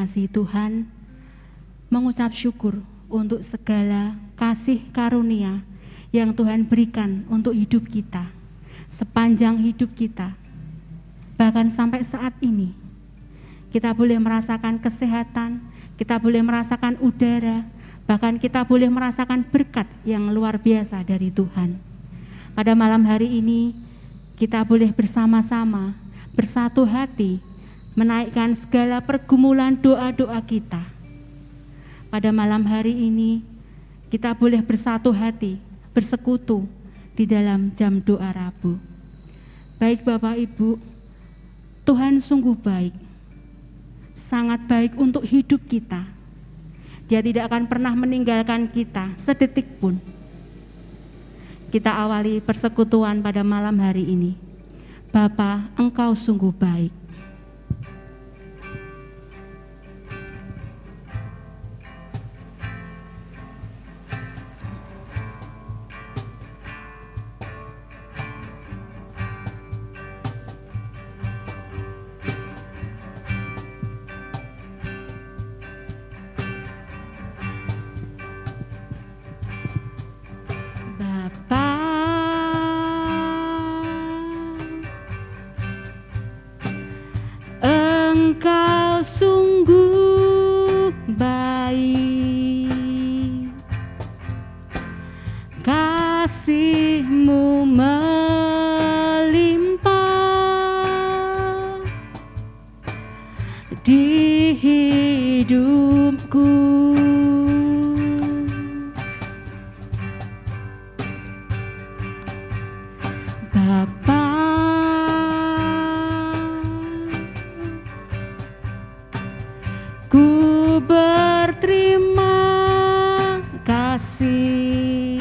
dikasihi Tuhan, mengucap syukur untuk segala kasih karunia yang Tuhan berikan untuk hidup kita, sepanjang hidup kita. Bahkan sampai saat ini, kita boleh merasakan kesehatan, kita boleh merasakan udara, bahkan kita boleh merasakan berkat yang luar biasa dari Tuhan. Pada malam hari ini, kita boleh bersama-sama, bersatu hati, menaikkan segala pergumulan doa-doa kita. Pada malam hari ini, kita boleh bersatu hati, bersekutu di dalam jam doa Rabu. Baik Bapak Ibu, Tuhan sungguh baik, sangat baik untuk hidup kita. Dia tidak akan pernah meninggalkan kita sedetik pun. Kita awali persekutuan pada malam hari ini. Bapa, Engkau sungguh baik. Engkau sungguh baik, kasih-Mu melimpah di hidupku. Bapa, ku berterima kasih,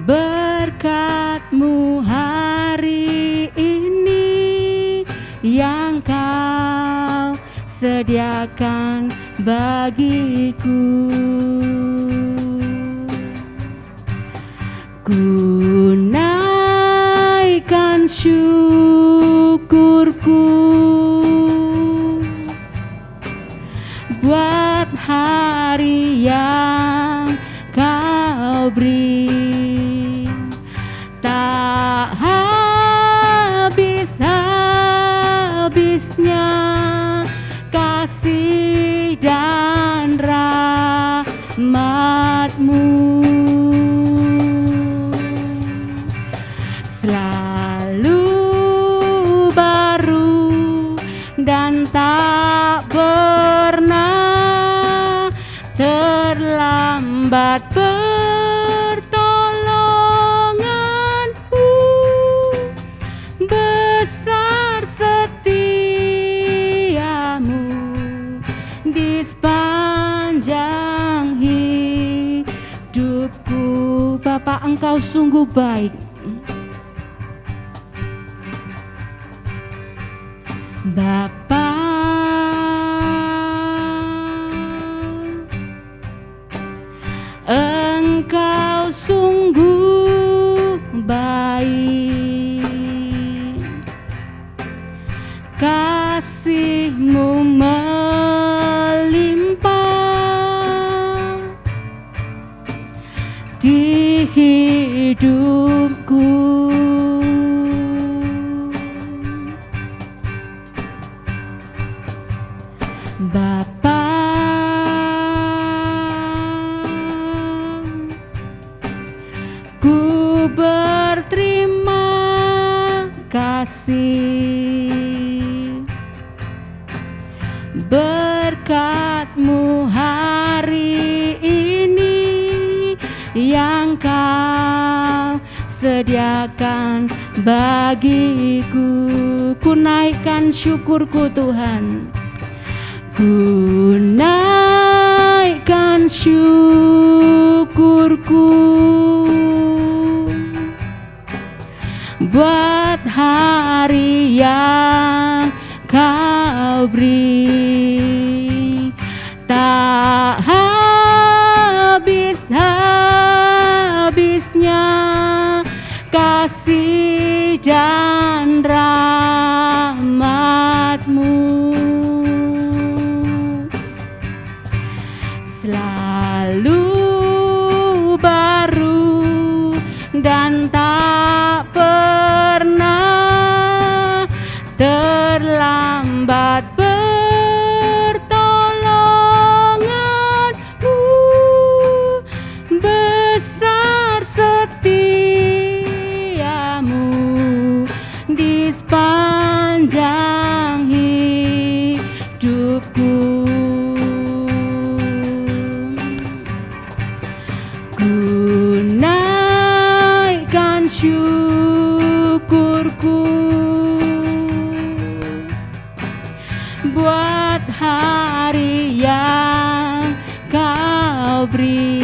berkat-Mu hari ini yang Kau sediakan bagiku. Ku naikkan syukurku buat hari yang Kau beri, tak habis-habisnya kasih dan rahmat-Mu. Selalu baru dan tak pernah terlambat pertolongan-Mu. Besar setia-Mu di sepanjang hidupku. Bapa, Engkau sungguh baik. Bapa, Engkau sungguh baik, kasih-Mu melimpah di hidupku. Bapa, ku berterima kasih, berkat-Mu hari ini yang Kau sediakan bagiku. Ku naikkan syukurku Tuhan, ku naikkan syukurku buat hari yang Kau beri, tak habis-habisnya kasih dan rahmat-Mu. hidupku. Ku naikkan syukurku buat hari yang Kau beri.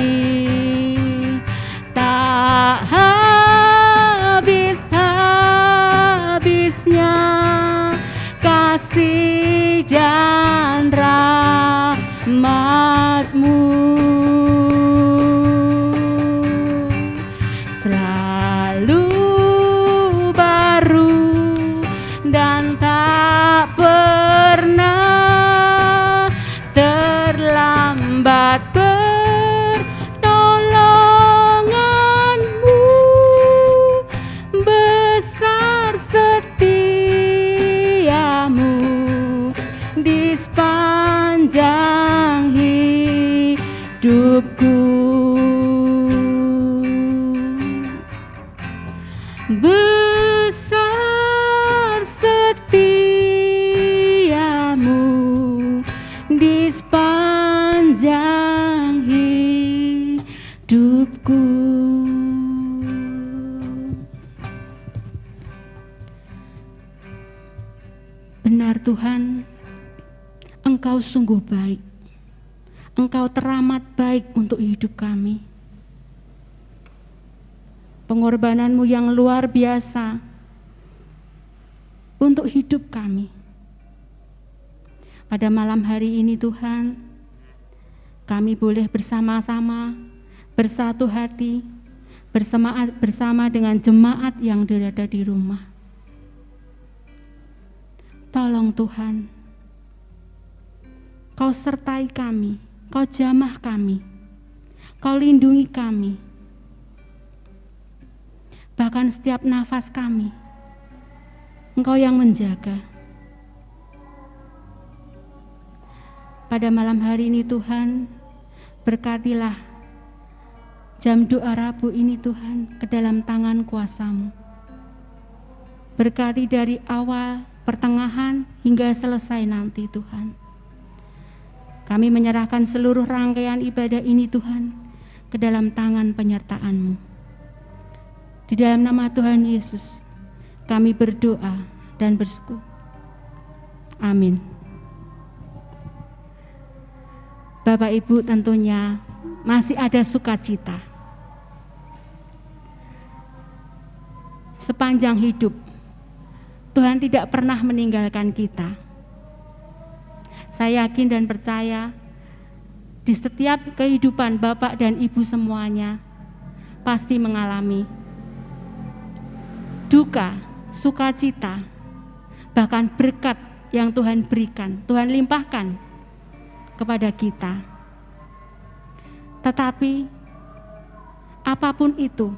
Tak habis-habisnya kasih dan rahmat-Mu, selalu baru dan tak pernah terlambat. Pertolongan-Mu besar, setia-Mu di sepanjang hidupku. Besar setia-Mu di sepanjang hidupku. Benar Tuhan, Engkau sungguh baik. Engkau teramat baik untuk hidup kami. Pengorbanan-Mu yang luar biasa untuk hidup kami. Pada malam hari ini Tuhan, kami boleh bersama-sama, bersatu hati, bersama dengan jemaat yang berada di rumah. Tolong Tuhan, Kau sertai kami, Kau jamah kami, Kau lindungi kami. Bahkan setiap nafas kami, Engkau yang menjaga. Pada malam hari ini Tuhan, berkatilah jam doa Rabu ini Tuhan ke dalam tangan kuasa-Mu. Berkati dari awal, pertengahan, hingga selesai nanti Tuhan. Kami menyerahkan seluruh rangkaian ibadah ini Tuhan ke dalam tangan penyertaan-Mu. Di dalam nama Tuhan Yesus, kami berdoa dan bersyukur. Amin. Bapak Ibu, tentunya masih ada sukacita. Sepanjang hidup, Tuhan tidak pernah meninggalkan kita. Saya yakin dan percaya di setiap kehidupan Bapak dan Ibu semuanya pasti mengalami duka, sukacita, bahkan berkat yang Tuhan berikan, Tuhan limpahkan kepada kita. Tetapi apapun itu,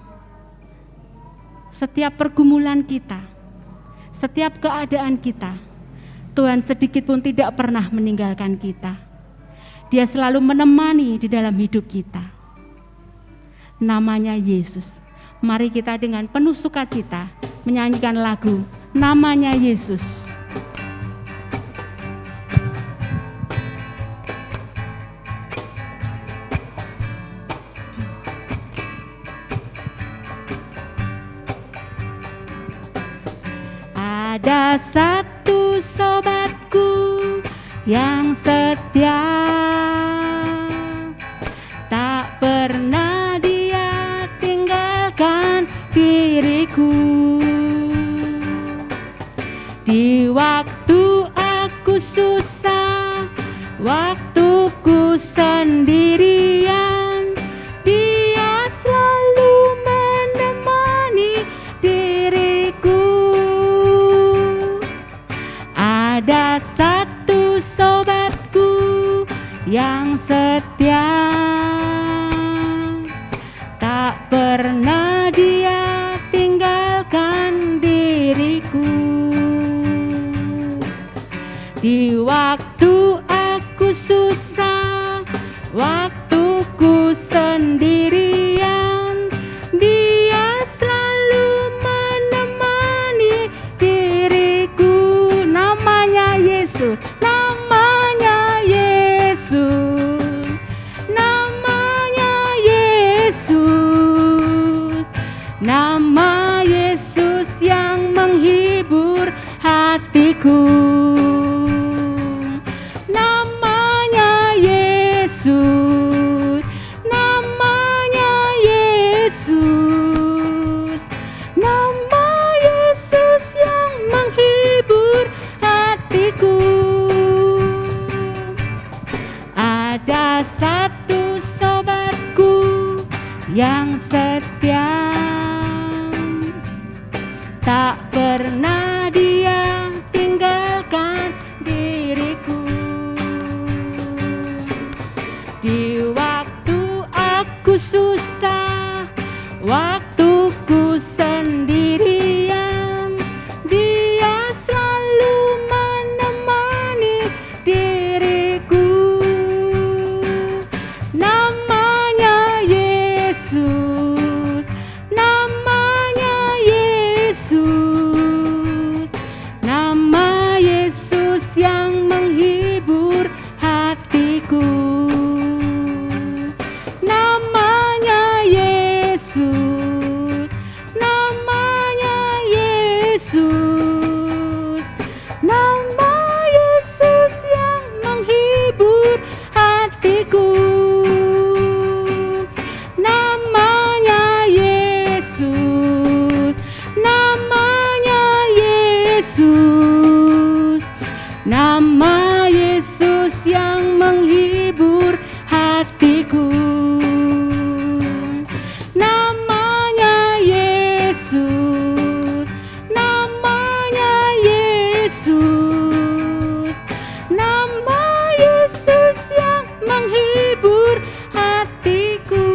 setiap pergumulan kita, setiap keadaan kita, Tuhan sedikit pun tidak pernah meninggalkan kita. Dia selalu menemani di dalam hidup kita. Namanya Yesus. Mari kita dengan penuh sukacita menyanyikan lagu Namanya Yesus. Ada satu sobatku yang setia, tak pernah dia tinggalkan diriku. Di waktu aku susah, waktuku sendirian, dia selalu menemani diriku. Ada satu sobatku yang setia, tak pernah dia tinggalkan diriku. Di waktu aku susah, waktuku sendirian, dia selalu menemani diriku. Namanya Yesus, namanya yang setia, tak pernah Dia tinggalkan diriku. Di waktu aku susah, waktuku sendirian, Dia selalu menemani diriku. Namanya Yesus, namanya Yesus, nama Yesus yang menghibur hatiku. Namanya Yesus, namanya Yesus, nama Yesus yang menghibur hatiku. Namanya Yesus, namanya Yesus, nama Yesus yang menghibur hatiku. Namanya Yesus, namanya Yesus, nama Yesus yang menghibur hatiku.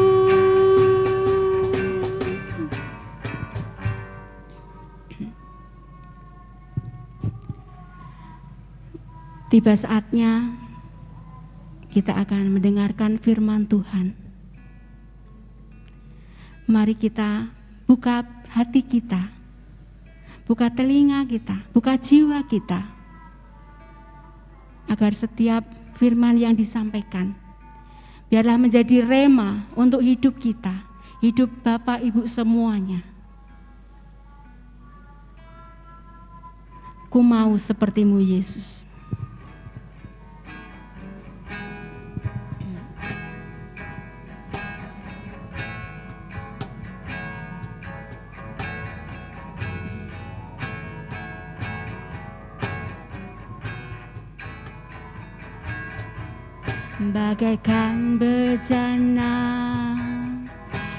Tiba saatnya kita akan mendengarkan firman Tuhan. Mari kita buka hati kita, buka telinga kita, buka jiwa kita, agar setiap firman yang disampaikan biarlah menjadi rema untuk hidup kita, hidup Bapak Ibu semuanya. Ku mau sepertimu Yesus. Bagaikan bejana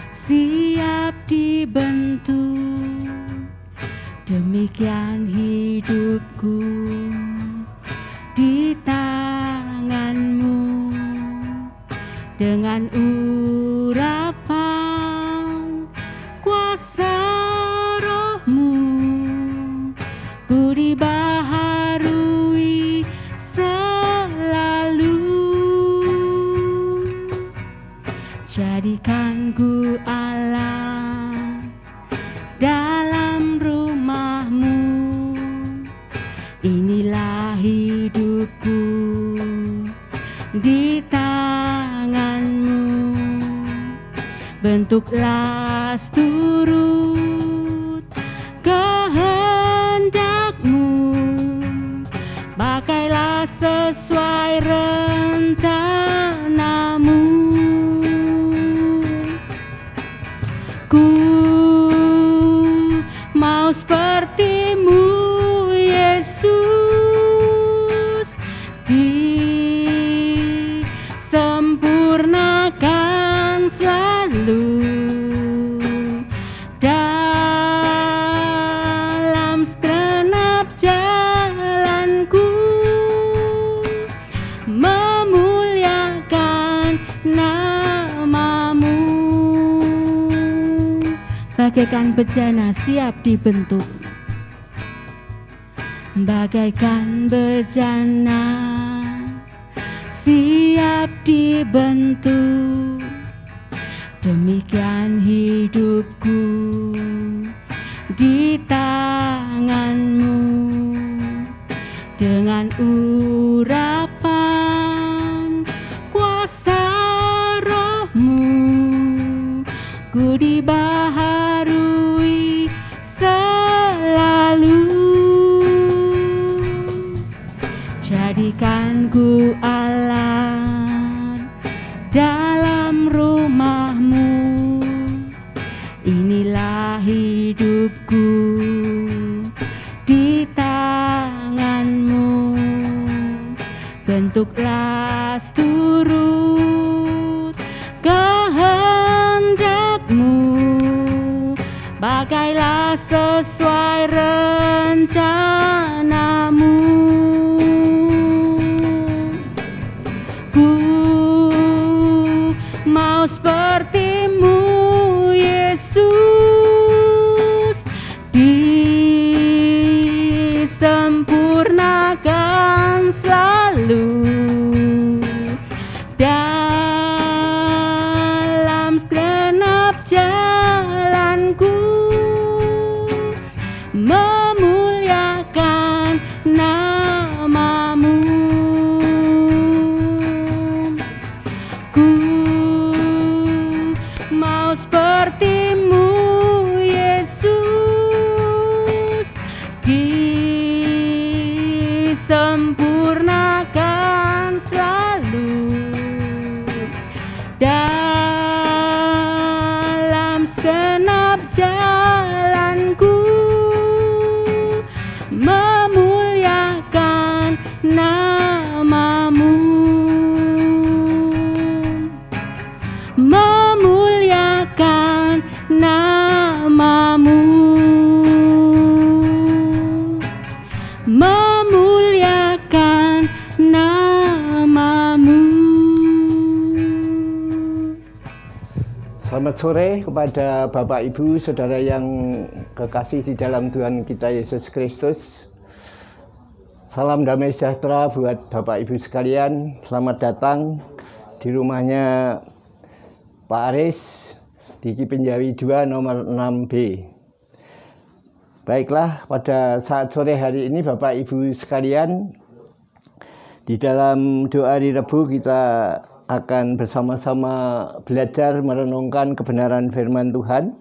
siap dibentuk, demikian hidupku di tanganmu. Dengan urapan kuasa rohmu, ku dibaharui selalu. Jadikan ku Allah dalam rumahmu, inilah hidupku di tanganmu. Bentuklah turut kehendakmu, pakailah sesuai rencanamu. Ku mau sepertimu Yesus, disempurnakan selalu dalam segenap jalanku, memuliakan namamu. Bagaikan bejana siap dibentuk, bagaikan bejana siap dibentuk, demikian hidupku di tanganmu. Dengan urapan kuasa rohmu, ku dibaharui selalu. Jadikan ku Allah dalam rumahmu, inilah hidupku di tanganmu. Bentuklah turut kehendak pakailah sesuai rencanamu. Ku mau seperti-Mu Yesus, disempurnakan selalu dalam segenap jalanku, memuliakan nama-Mu. Ku mau seperti-Mu Yesus, disempurnakan selalu dalam segenap jalanku, memuliakan nama-Mu, memuliakan nama-Mu, memuliakan nama-Mu. Selamat sore kepada Bapak Ibu, Saudara yang kekasih di dalam Tuhan kita Yesus Kristus. Salam damai sejahtera buat Bapak Ibu sekalian. Selamat datang di rumahnya Pak Aris di Kipinjawi 2 nomor 6B. Baiklah, pada saat sore hari ini Bapak Ibu sekalian, di dalam doa hari Rebu kita akan bersama-sama belajar merenungkan kebenaran firman Tuhan.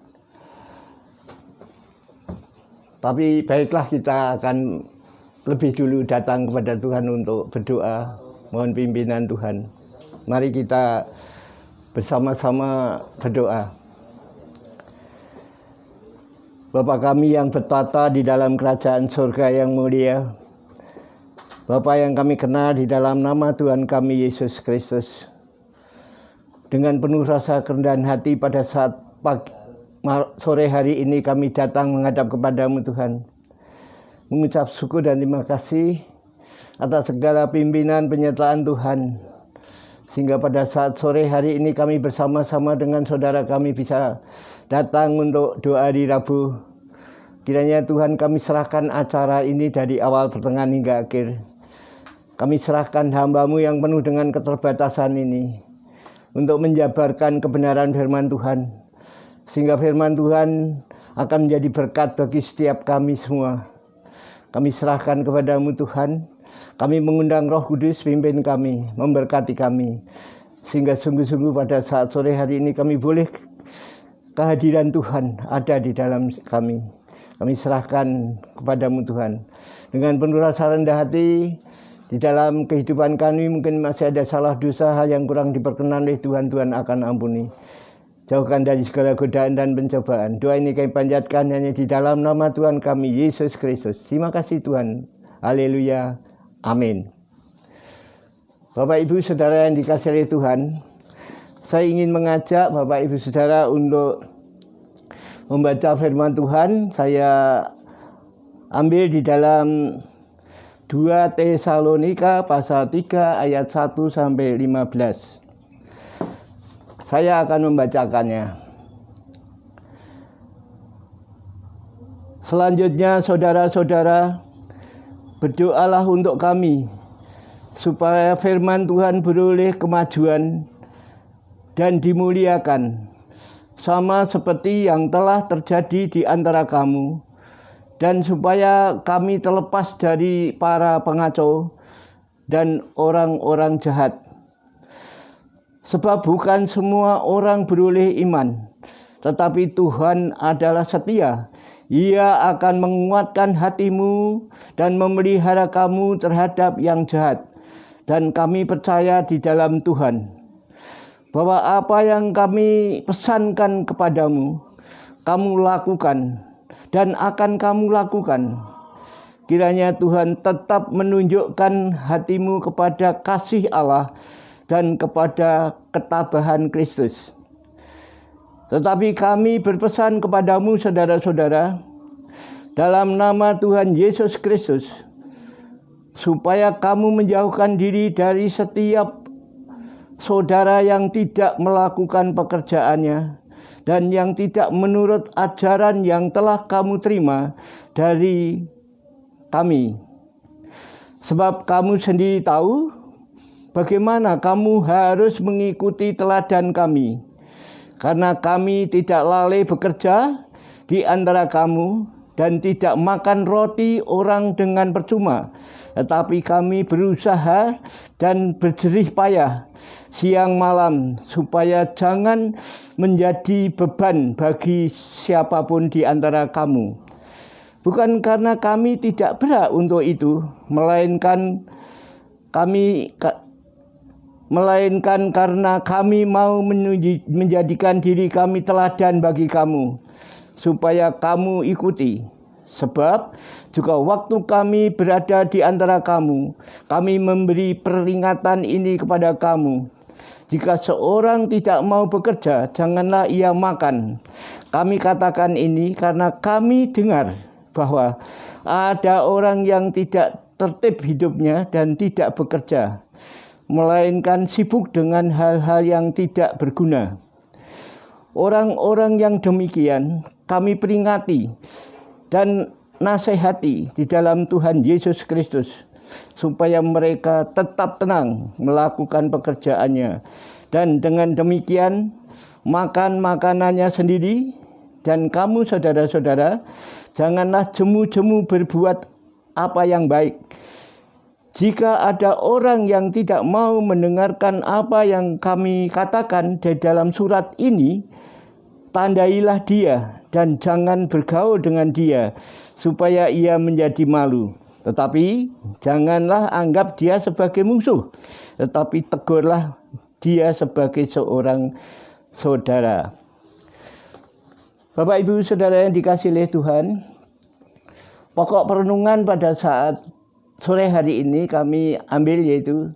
Tapi baiklah, kita akan lebih dulu datang kepada Tuhan untuk berdoa, mohon pimpinan Tuhan. Mari kita bersama-sama berdoa. Bapa kami yang bertata di dalam kerajaan surga yang mulia, Bapa yang kami kenal di dalam nama Tuhan kami Yesus Kristus, dengan penuh rasa kerendahan hati pada saat sore hari ini kami datang menghadap kepadamu Tuhan, mengucap syukur dan terima kasih atas segala pimpinan penyertaan Tuhan, sehingga pada saat sore hari ini kami bersama-sama dengan saudara kami bisa datang untuk doa di Rabu. Kiranya Tuhan kami serahkan acara ini dari awal pertengahan hingga akhir. Kami serahkan hamba-Mu yang penuh dengan keterbatasan ini untuk menjabarkan kebenaran firman Tuhan, sehingga firman Tuhan akan menjadi berkat bagi setiap kami semua. Kami serahkan kepadamu Tuhan. Kami mengundang Roh Kudus pimpin kami, memberkati kami, sehingga sungguh-sungguh pada saat sore hari ini kami boleh kehadiran Tuhan ada di dalam kami. Kami serahkan kepadamu Tuhan. Dengan penuh rasa rendah hati, di dalam kehidupan kami mungkin masih ada salah dosa, hal yang kurang diperkenan oleh Tuhan, Tuhan akan ampuni. Jauhkan dari segala godaan dan pencobaan. Doa ini kami panjatkan hanya di dalam nama Tuhan kami, Yesus Kristus. Terima kasih Tuhan. Haleluya. Amin. Bapak Ibu Saudara yang dikasihi oleh Tuhan, saya ingin mengajak Bapak Ibu Saudara untuk membaca firman Tuhan. Saya ambil di dalam 2 Tesalonika pasal 3 ayat 1 sampai 15. Saya akan membacakannya. Selanjutnya saudara-saudara, berdoalah untuk kami supaya firman Tuhan beroleh kemajuan dan dimuliakan, sama seperti yang telah terjadi di antara kamu, dan supaya kami terlepas dari para pengacau dan orang-orang jahat. Sebab bukan semua orang beroleh iman, tetapi Tuhan adalah setia. Ia akan menguatkan hatimu dan memelihara kamu terhadap yang jahat. Dan kami percaya di dalam Tuhan, bahwa apa yang kami pesankan kepadamu, kamu lakukan dan akan kamu lakukan. Kiranya Tuhan tetap menunjukkan hatimu kepada kasih Allah dan kepada ketabahan Kristus. Tetapi kami berpesan kepadamu saudara-saudara, dalam nama Tuhan Yesus Kristus, supaya kamu menjauhkan diri dari setiap saudara yang tidak melakukan pekerjaannya dan yang tidak menurut ajaran yang telah kamu terima dari kami. Sebab kamu sendiri tahu bagaimana kamu harus mengikuti teladan kami. Karena kami tidak lalai bekerja di antara kamu dan tidak makan roti orang dengan percuma. Tetapi kami berusaha dan berjerih payah siang malam supaya jangan menjadi beban bagi siapapun di antara kamu. Bukan karena kami tidak berhak untuk itu, melainkan karena kami mau menjadikan diri kami teladan bagi kamu, supaya kamu ikuti. Sebab juga waktu kami berada di antara kamu, kami memberi peringatan ini kepada kamu. Jika seorang tidak mau bekerja, janganlah ia makan. Kami katakan ini karena kami dengar bahwa ada orang yang tidak tertib hidupnya dan tidak bekerja, melainkan sibuk dengan hal-hal yang tidak berguna. Orang-orang yang demikian kami peringati dan nasihati di dalam Tuhan Yesus Kristus, supaya mereka tetap tenang melakukan pekerjaannya, dan dengan demikian makan makanannya sendiri. Dan kamu saudara-saudara, janganlah jemu-jemu berbuat apa yang baik. Jika ada orang yang tidak mau mendengarkan apa yang kami katakan di dalam surat ini, tandailah dia dan jangan bergaul dengan dia, supaya ia menjadi malu. Tetapi janganlah anggap dia sebagai musuh, tetapi tegurlah dia sebagai seorang saudara. Bapak Ibu Saudara yang dikasihi oleh Tuhan, pokok perenungan pada saat sore hari ini kami ambil yaitu,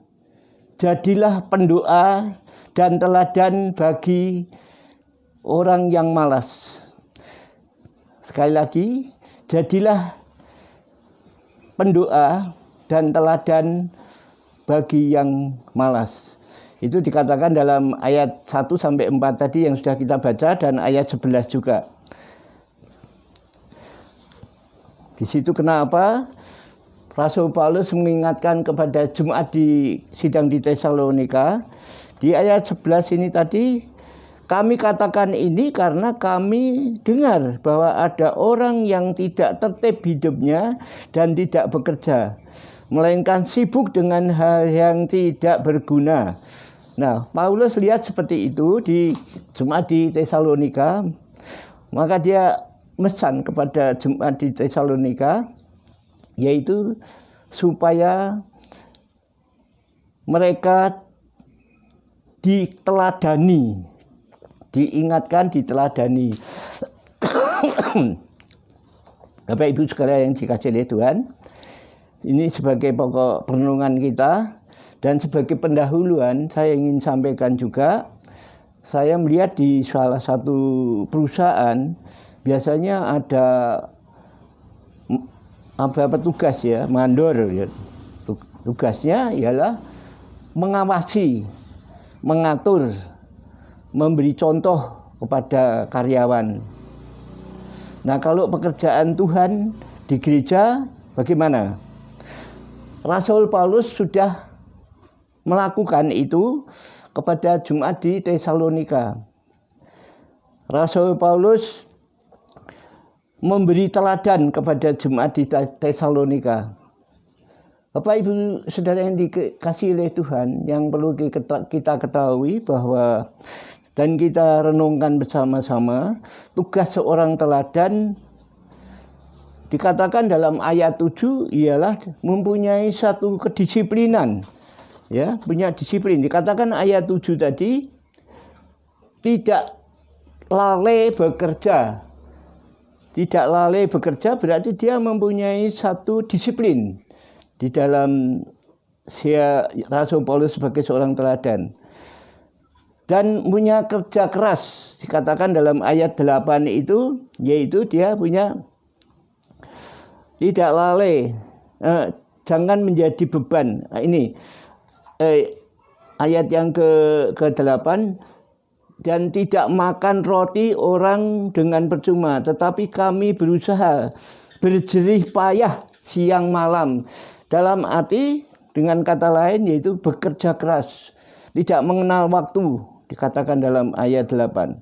jadilah pendoa dan teladan bagi orang yang malas. Sekali lagi, jadilah pendoa dan teladan bagi yang malas. Itu dikatakan dalam ayat 1-4 tadi yang sudah kita baca, dan ayat 11 juga. Di situ kenapa Rasul Paulus mengingatkan kepada jemaat di sidang di Tesalonika. Di ayat 11 ini tadi, kami katakan ini karena kami dengar bahwa ada orang yang tidak tertib hidupnya dan tidak bekerja, melainkan sibuk dengan hal yang tidak berguna. Nah, Paulus lihat seperti itu di jemaat di Tesalonika, maka dia mesan kepada jemaat di Tesalonika, yaitu supaya mereka diteladani, diingatkan, diteladani. Bapak Ibu sekalian yang dikasihi oleh Tuhan, ini sebagai pokok perenungan kita. Dan sebagai pendahuluan saya ingin sampaikan juga, saya melihat di salah satu perusahaan biasanya ada petugas ya, mandor ya. Tugasnya ialah mengawasi, mengatur, memberi contoh kepada karyawan. Nah, kalau pekerjaan Tuhan di gereja bagaimana? Rasul Paulus sudah melakukan itu kepada jemaat di Tesalonika. Rasul Paulus memberi teladan kepada jemaat di Tesalonika. Bapak Ibu Saudara yang dikasihi oleh Tuhan, yang perlu kita ketahui bahwa dan kita renungkan bersama-sama, tugas seorang teladan dikatakan dalam ayat 7 ialah mempunyai satu kedisiplinan. Ya, punya disiplin. Dikatakan ayat 7 tadi, tidak lalai bekerja. Tidak lalai bekerja berarti dia mempunyai satu disiplin di dalam Rasul Paulus sebagai seorang teladan. dan punya kerja keras. Dikatakan dalam ayat 8 itu, yaitu dia punya tidak lalai, jangan menjadi beban. Nah, ini ayat yang ke-8, dan tidak makan roti orang dengan percuma, tetapi kami berusaha berjerih payah siang malam. Dalam arti, dengan kata lain, yaitu bekerja keras, tidak mengenal waktu, dikatakan dalam ayat 8.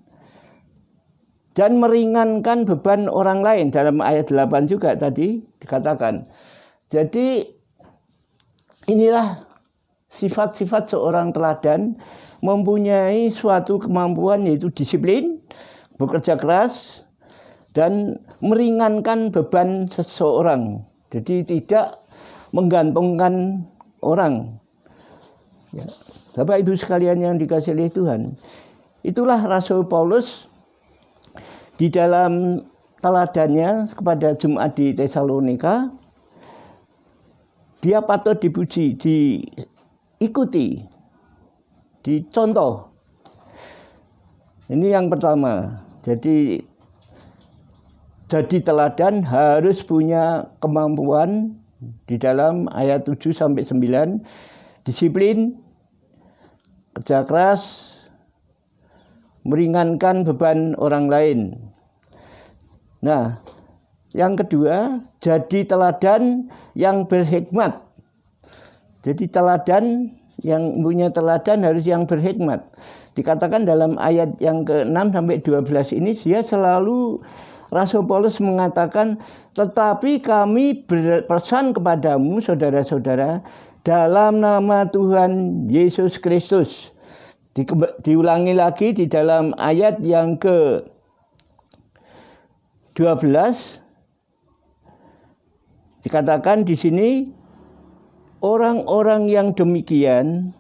Dan meringankan beban orang lain, dalam ayat 8 juga tadi dikatakan. Jadi inilah sifat-sifat seorang teladan, mempunyai suatu kemampuan, yaitu disiplin, bekerja keras, dan meringankan beban seseorang. Jadi tidak menggantungkan orang. Ya. Bapak Ibu sekalian yang dikasihi oleh Tuhan, itulah Rasul Paulus di dalam teladannya kepada jemaat di Tesalonika. Dia patut dipuji, diikuti, dicontoh. Ini yang pertama. Jadi teladan harus punya kemampuan di dalam ayat 7 sampai 9, disiplin, kerja keras, meringankan beban orang lain. Nah, yang kedua, jadi teladan yang berhikmat. Jadi teladan yang punya teladan harus yang berhikmat. Dikatakan dalam ayat yang ke-6 sampai 12 ini, dia selalu, Rasul Paulus mengatakan, tetapi kami berpesan kepadamu saudara-saudara dalam nama Tuhan Yesus Kristus. Diulangi lagi di dalam ayat yang ke-12. Dikatakan di sini, orang-orang yang demikian,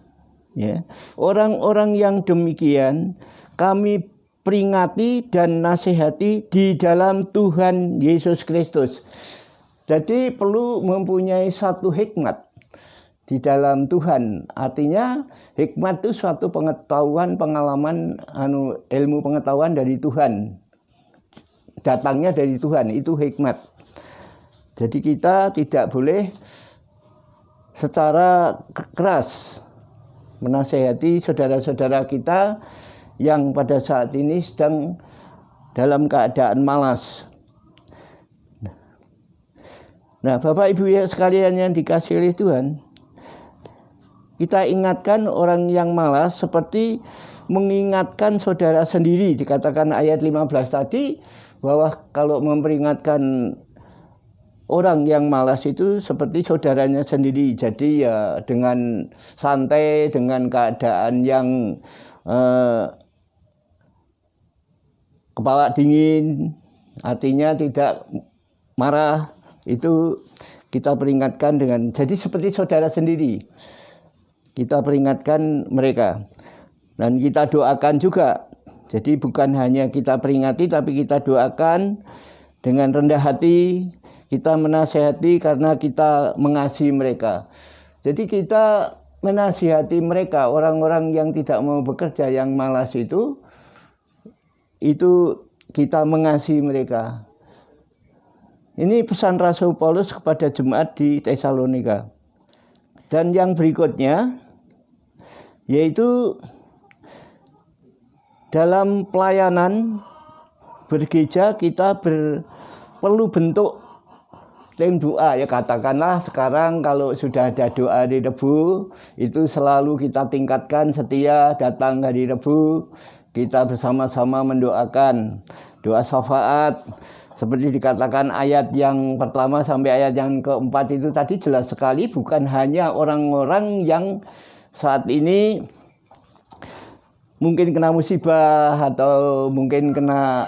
ya, orang-orang yang demikian kami peringati dan nasihati di dalam Tuhan Yesus Kristus. Jadi perlu mempunyai satu hikmat di dalam Tuhan. Artinya hikmat itu suatu pengetahuan, pengalaman, ilmu pengetahuan dari Tuhan. Datangnya dari Tuhan, itu hikmat. Jadi kita tidak boleh secara keras menasihati saudara-saudara kita yang pada saat ini sedang dalam keadaan malas. Nah, Bapak Ibu ya sekalian yang dikasihi oleh Tuhan, kita ingatkan orang yang malas seperti mengingatkan saudara sendiri. Dikatakan ayat 15 tadi bahwa kalau memperingatkan orang yang malas itu seperti saudaranya sendiri. Jadi ya dengan santai, dengan keadaan yang kepala dingin, artinya tidak marah, itu kita peringatkan dengan, jadi seperti saudara sendiri. Kita peringatkan mereka. Dan kita doakan juga. Jadi bukan hanya kita peringati, tapi kita doakan dengan rendah hati. Kita menasihati karena kita mengasihi mereka. Jadi kita menasihati mereka, orang-orang yang tidak mau bekerja, yang malas itu kita mengasihi mereka. Ini pesan Rasul Paulus kepada jemaat di Tesalonika. Dan yang berikutnya, yaitu dalam pelayanan bergereja kita perlu bentuk tim doa. Ya katakanlah sekarang kalau sudah ada doa di Rebu, itu selalu kita tingkatkan, setia datang hari Rebu. Kita bersama-sama mendoakan doa syafaat. Seperti dikatakan ayat yang pertama sampai ayat yang keempat itu tadi jelas sekali, bukan hanya orang-orang yang saat ini mungkin kena musibah atau mungkin kena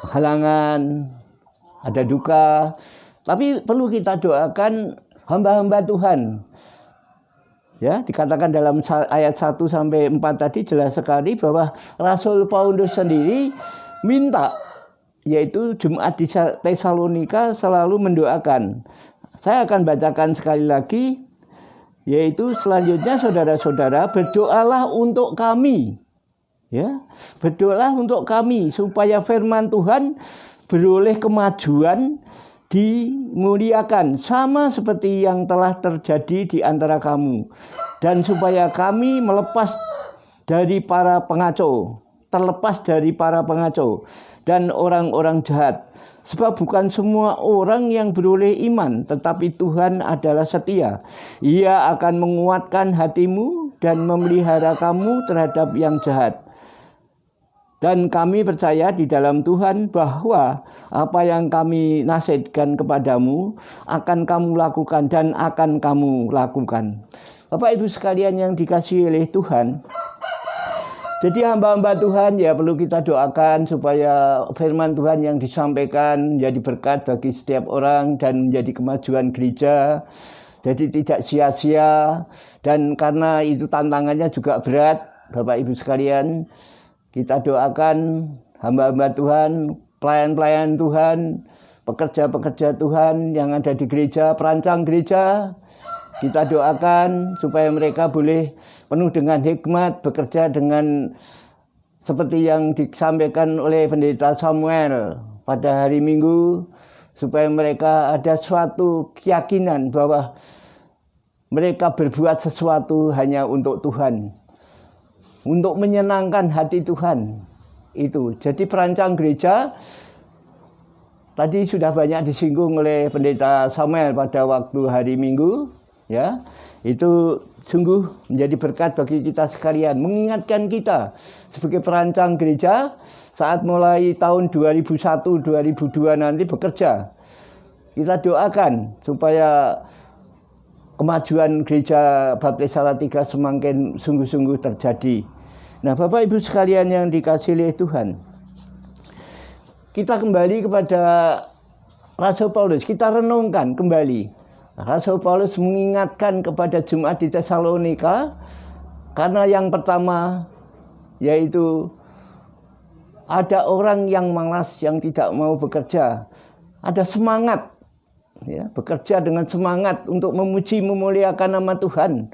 halangan, ada duka, tapi perlu kita doakan hamba-hamba Tuhan. Ya, dikatakan dalam ayat 1 sampai 4 tadi jelas sekali bahwa Rasul Paulus sendiri minta, yaitu jemaat di Tesalonika selalu mendoakan. Saya akan bacakan sekali lagi Yaitu selanjutnya saudara-saudara, berdoalah untuk kami. Ya, berdoalah untuk kami supaya firman Tuhan beroleh kemajuan, dimuliakan sama seperti yang telah terjadi di antara kamu, dan supaya kami terlepas dari para pengacau dan orang-orang jahat. Sebab bukan semua orang yang beroleh iman, tetapi Tuhan adalah setia. Ia akan menguatkan hatimu dan memelihara kamu terhadap yang jahat. Dan kami percaya di dalam Tuhan bahwa apa yang kami nasihatkan kepadamu akan kamu lakukan dan akan kamu lakukan. Bapak Ibu sekalian yang dikasihi oleh Tuhan, jadi hamba-hamba Tuhan ya perlu kita doakan supaya firman Tuhan yang disampaikan menjadi berkat bagi setiap orang dan menjadi kemajuan gereja. Jadi tidak sia-sia, dan karena itu tantangannya juga berat, Bapak Ibu sekalian, kita doakan hamba-hamba Tuhan, pelayan-pelayan Tuhan, pekerja-pekerja Tuhan yang ada di gereja, perancang gereja. Kita doakan supaya mereka boleh penuh dengan hikmat, bekerja dengan seperti yang disampaikan oleh Pendeta Samuel pada hari Minggu, supaya mereka ada suatu keyakinan bahwa mereka berbuat sesuatu hanya untuk Tuhan, untuk menyenangkan hati Tuhan. Itu. Jadi perancang gereja tadi sudah banyak disinggung oleh Pendeta Samuel pada waktu hari Minggu. Ya, itu sungguh menjadi berkat bagi kita sekalian, mengingatkan kita sebagai perancang gereja saat mulai tahun 2001-2002 nanti bekerja. Kita doakan supaya kemajuan gereja Baptis Salatiga semakin sungguh-sungguh terjadi. Nah, Bapak Ibu sekalian yang dikasihi oleh Tuhan, kita kembali kepada Rasul Paulus, kita renungkan kembali. Rasul Paulus mengingatkan kepada jemaat di Tesalonika, karena yang pertama yaitu ada orang yang malas, yang tidak mau bekerja. Ada semangat, ya, bekerja dengan semangat untuk memuji memuliakan nama Tuhan.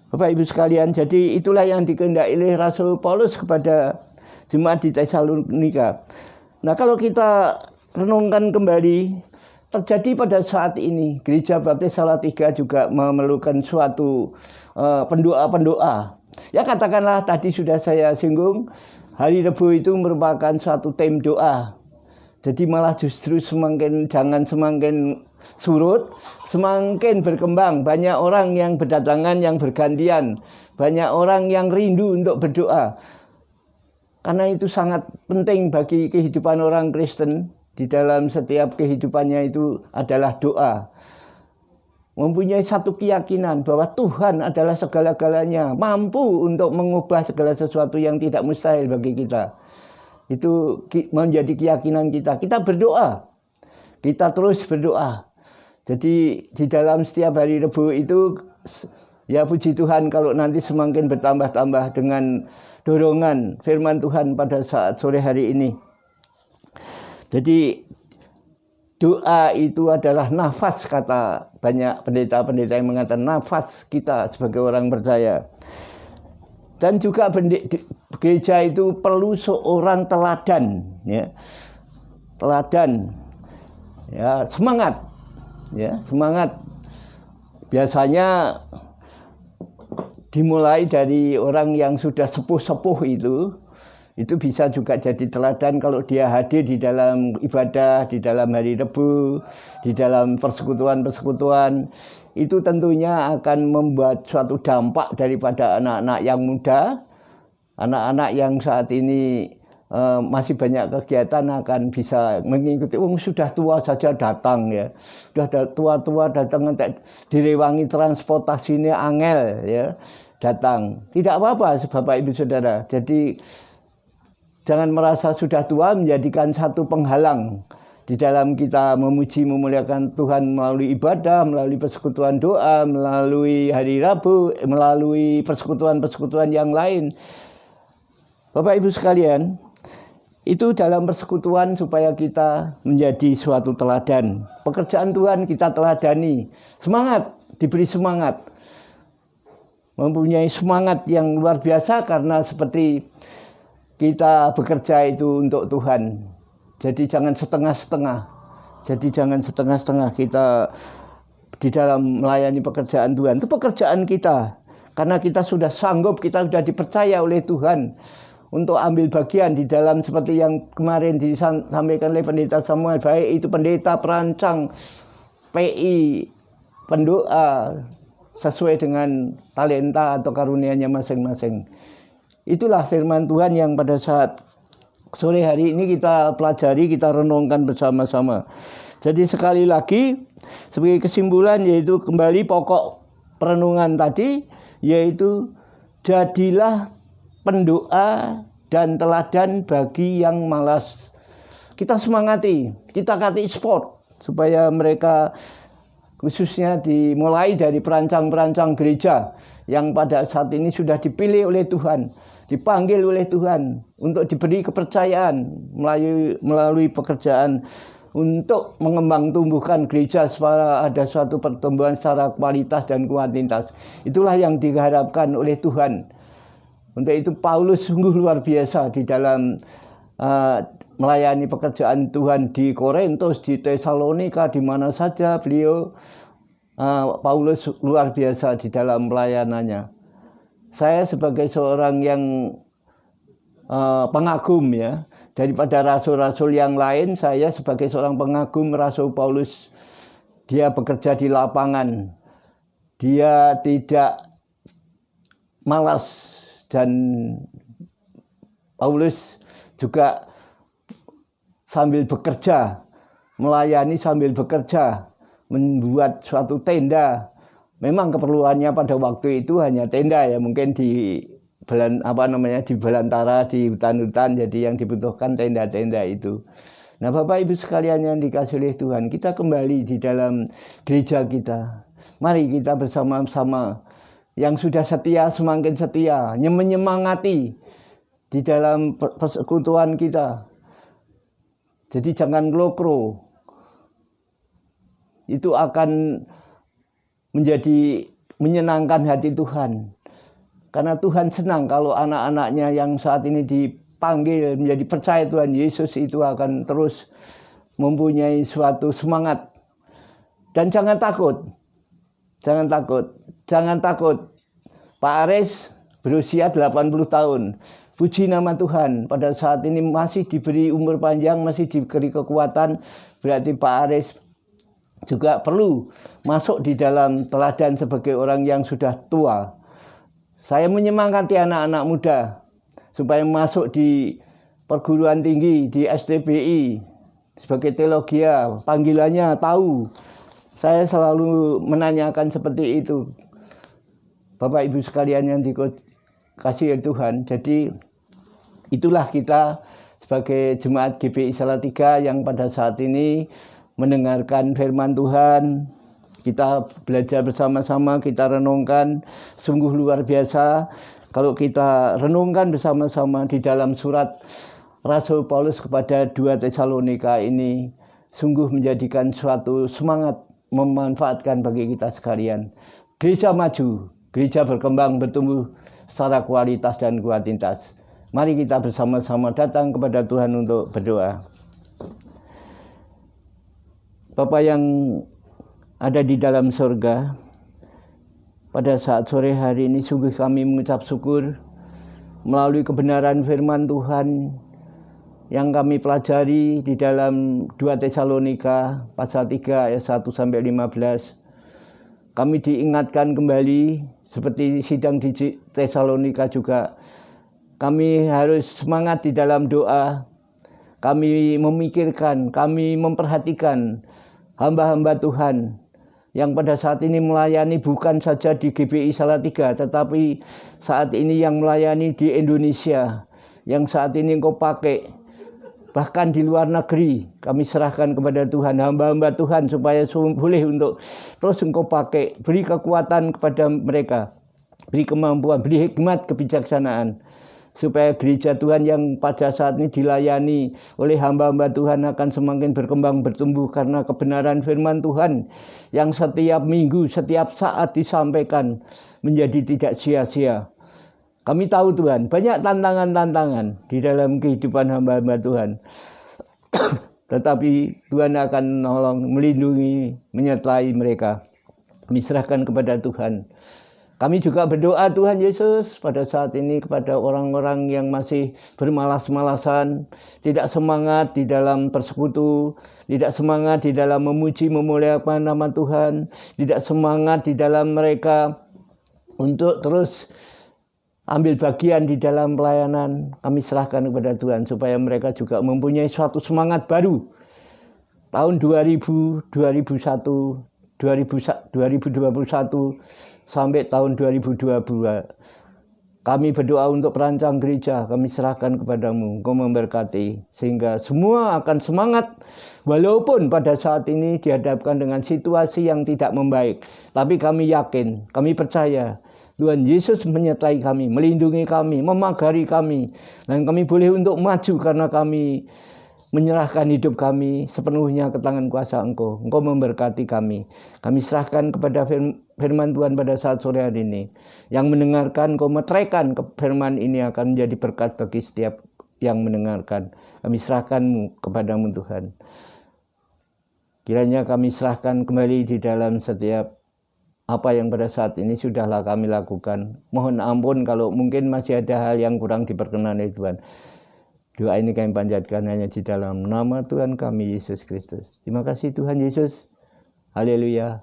Bapak Ibu sekalian, jadi itulah yang dikehendaki oleh Rasul Paulus kepada jemaat di Tesalonika. Nah, kalau kita renungkan kembali, terjadi pada saat ini, Gereja Baptis Salatiga juga memerlukan suatu pendoa-pendoa. Ya, katakanlah tadi sudah saya singgung, hari Rebu itu merupakan suatu tim doa. Jadi malah justru jangan semakin surut, semakin berkembang. Banyak orang yang berdatangan, yang bergantian. Banyak orang yang rindu untuk berdoa. Karena itu sangat penting bagi kehidupan orang Kristen. Di dalam setiap kehidupannya itu adalah doa. Mempunyai satu keyakinan bahwa Tuhan adalah segala-galanya, mampu untuk mengubah segala sesuatu yang tidak mustahil bagi kita. Itu menjadi keyakinan kita. Kita berdoa, kita terus berdoa. Jadi di dalam setiap hari Rebu itu, ya puji Tuhan kalau nanti semakin bertambah-tambah dengan dorongan firman Tuhan pada saat sore hari ini. Jadi doa itu adalah nafas, kata banyak pendeta-pendeta yang mengatakan nafas kita sebagai orang percaya. Dan juga gereja itu perlu seorang teladan, ya. Teladan, ya, semangat, ya, semangat. Biasanya dimulai dari orang yang sudah sepuh-sepuh itu bisa juga jadi teladan kalau dia hadir di dalam ibadah, di dalam hari Rebu, di dalam persekutuan-persekutuan. Itu tentunya akan membuat suatu dampak daripada anak-anak yang muda, anak-anak yang saat ini masih banyak kegiatan akan bisa mengikuti. Sudah tua saja datang, ya, sudah tua-tua datang, direwangi transportasinya angel, ya, datang. Tidak apa-apa, Bapak Ibu Saudara. Jadi jangan merasa sudah tua menjadikan satu penghalang di dalam kita memuji memuliakan Tuhan melalui ibadah, melalui persekutuan doa, melalui hari Rabu, melalui persekutuan-persekutuan yang lain. Bapak Ibu sekalian, itu dalam persekutuan supaya kita menjadi suatu teladan. Pekerjaan Tuhan kita teladani. Semangat, diberi semangat. Mempunyai semangat yang luar biasa karena seperti kita bekerja itu untuk Tuhan. Jadi jangan setengah-setengah. Kita di dalam melayani pekerjaan Tuhan. Itu pekerjaan kita. Karena kita sudah sanggup, kita sudah dipercaya oleh Tuhan untuk ambil bagian di dalam seperti yang kemarin disampaikan oleh Pendeta Samuel. Baik itu pendeta, perancang, PI, pendoa, sesuai dengan talenta atau karunia-Nya masing-masing. Itulah firman Tuhan yang pada saat sore hari ini kita pelajari, kita renungkan bersama-sama. Jadi sekali lagi sebagai kesimpulan yaitu kembali pokok perenungan tadi yaitu jadilah pendoa dan teladan bagi yang malas. Kita semangati, kita kasih sport supaya mereka khususnya dimulai dari perancang-perancang gereja yang pada saat ini sudah dipilih oleh Tuhan, dipanggil oleh Tuhan untuk diberi kepercayaan melalui pekerjaan untuk mengembang tumbuhkan gereja supaya ada suatu pertumbuhan secara kualitas dan kuantitas. Itulah yang diharapkan oleh Tuhan. Untuk itu Paulus sungguh luar biasa di dalam melayani pekerjaan Tuhan di Korintus, di Tesalonika, di mana saja beliau Paulus luar biasa di dalam pelayanannya. Saya sebagai seorang yang pengagum ya daripada rasul-rasul yang lain, saya sebagai seorang pengagum Rasul Paulus. Dia bekerja di lapangan, dia tidak malas, dan Paulus juga sambil bekerja, melayani sambil bekerja, membuat suatu tenda. Memang keperluannya pada waktu itu hanya tenda ya, mungkin di belantara, di hutan-hutan, jadi yang dibutuhkan tenda-tenda itu. Nah, Bapak Ibu sekalian yang dikasihi oleh Tuhan, kita kembali di dalam gereja kita. Mari kita bersama-sama yang sudah setia semakin setia, menyemangati di dalam persekutuan kita. Jadi jangan glokro. Itu akan menjadi menyenangkan hati Tuhan. Karena Tuhan senang kalau anak-anaknya yang saat ini dipanggil menjadi percaya Tuhan Yesus itu akan terus mempunyai suatu semangat. Dan jangan takut. Jangan takut. Pak Aris berusia 80 tahun. Puji nama Tuhan, pada saat ini masih diberi umur panjang, masih diberi kekuatan. Berarti Pak Aris juga perlu masuk di dalam teladan sebagai orang yang sudah tua. Saya menyemangati anak-anak muda supaya masuk di perguruan tinggi, di STBI, sebagai teologia, panggilannya tahu. Saya selalu menanyakan seperti itu. Bapak Ibu sekalian yang dikasihi Tuhan. Jadi itulah kita sebagai jemaat GBI Salatiga yang pada saat ini mendengarkan firman Tuhan. Kita belajar bersama-sama, kita renungkan. Sungguh luar biasa kalau kita renungkan bersama-sama di dalam surat Rasul Paulus kepada 2 Tesalonika ini. Sungguh menjadikan suatu semangat memanfaatkan bagi kita sekalian. Gereja maju, gereja berkembang, bertumbuh secara kualitas dan kuantitas. Mari kita bersama-sama datang kepada Tuhan untuk berdoa. Bapa yang ada di dalam surga, pada saat sore hari ini sungguh kami mengucap syukur melalui kebenaran firman Tuhan yang kami pelajari di dalam 2 Tesalonika pasal 3 ayat 1-15. Kami diingatkan kembali seperti sidang di Tesalonika juga. Kami harus semangat di dalam doa. Kami memikirkan, kami memperhatikan hamba-hamba Tuhan yang pada saat ini melayani bukan saja di GBI Salatiga, tetapi saat ini yang melayani di Indonesia, yang saat ini Engkau pakai. Bahkan di luar negeri, kami serahkan kepada Tuhan, hamba-hamba Tuhan, supaya boleh untuk terus Engkau pakai. Beri kekuatan kepada mereka, beri kemampuan, beri hikmat, kebijaksanaan. supaya gereja Tuhan yang pada saat ini dilayani oleh hamba-hamba Tuhan akan semakin berkembang bertumbuh karena kebenaran firman Tuhan yang setiap minggu, setiap saat disampaikan menjadi tidak sia-sia. Kami tahu Tuhan, banyak tantangan-tantangan di dalam kehidupan hamba-hamba Tuhan. Tetapi Tuhan akan menolong, melindungi, menyertai mereka. Kami serahkan kepada Tuhan. Kami juga berdoa Tuhan Yesus pada saat ini kepada orang-orang yang masih bermalas-malasan, tidak semangat di dalam persekutu, tidak semangat di dalam memuji memuliakan nama Tuhan, tidak semangat di dalam mereka untuk terus ambil bagian di dalam pelayanan. Kami serahkan kepada Tuhan supaya mereka juga mempunyai suatu semangat baru. Tahun 2021 sampai tahun 2022. Kami berdoa untuk perancang gereja, kami serahkan kepadamu, Engkau memberkati. Sehingga semua akan semangat, walaupun pada saat ini dihadapkan dengan situasi yang tidak membaik. Tapi kami yakin, kami percaya, Tuhan Yesus menyertai kami, melindungi kami, memagari kami. Dan kami boleh untuk maju karena kami menyerahkan hidup kami sepenuhnya ke tangan kuasa Engkau. Engkau memberkati kami. Kami serahkan kepada firman Tuhan pada saat sore hari ini. Yang mendengarkan, Engkau meteraikan firman ini akan menjadi berkat bagi setiap yang mendengarkan. Kami serahkan kepadamu Tuhan. Kiranya kami serahkan kembali di dalam setiap apa yang pada saat ini sudahlah kami lakukan. Mohon ampun kalau mungkin masih ada hal yang kurang diperkenani Tuhan. Doa ini kami panjatkan hanya di dalam nama Tuhan kami Yesus Kristus. Terima kasih Tuhan Yesus. Haleluya.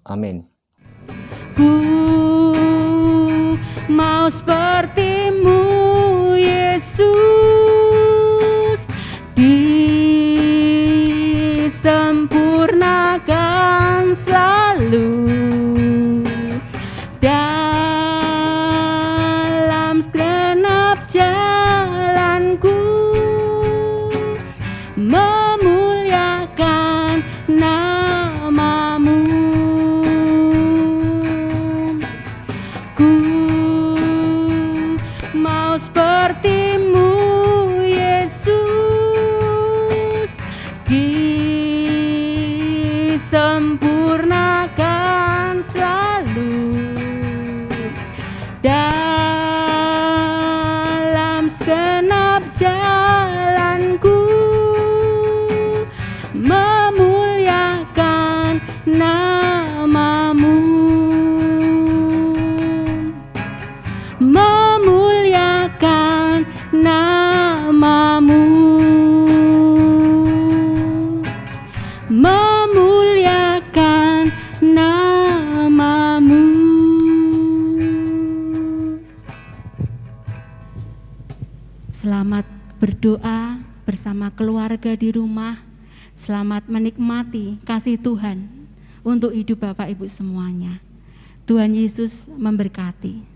Amin. Ku mau seperti-Mu Yesus, disempurnakan selalu dalam segenap jalanku, memuliakan nama-Mu. Ku mau seperti-Mu Yesus, disempurnakan selalu dalam segenap jalanku, memuliakan nama-Mu, memuliakan nama-Mu, memuliakan nama-Mu. Selamat berdoa bersama keluarga di rumah. Selamat menikmati kasih Tuhan untuk hidup Bapak Ibu semuanya. Tuhan Yesus memberkati.